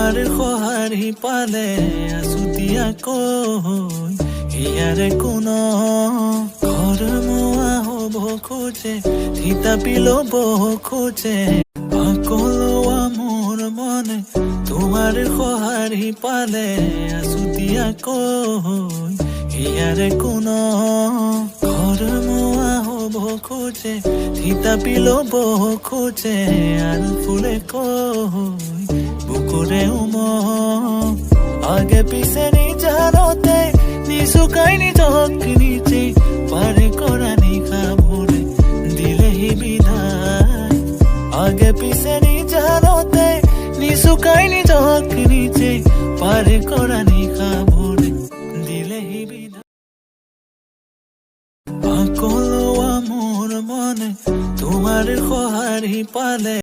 তোমাৰ সঁহাৰি পালে আছুতীয়া কৈ ইয়াৰে কোন ঘৰ মোৱা হ'ব খোজে থিতাপি ল'ব খোজে সকলোৱা মোৰ মনে তোমাৰ সঁহাৰি পালে আছুতীয়া কৈ ইয়াৰে কোন ঘৰ মোৱা হ'ব খোজে থিতাপি ল'ব খোজে আৰু ফুলে কৈ বুকুৰে আগে পিছে নিজানতে নিচুকাই নিজক নিজে পাৰে কৰা নিশা ভৰে দিলেহি বিদায় আগে পিছে নিজানতে নিচুকাই নিজক নিজে পাৰে কৰা নিশা ভৰে দিলেহি বিদায় সকলোৱা মোৰ মনে তোমাৰ সঁহাৰি পালে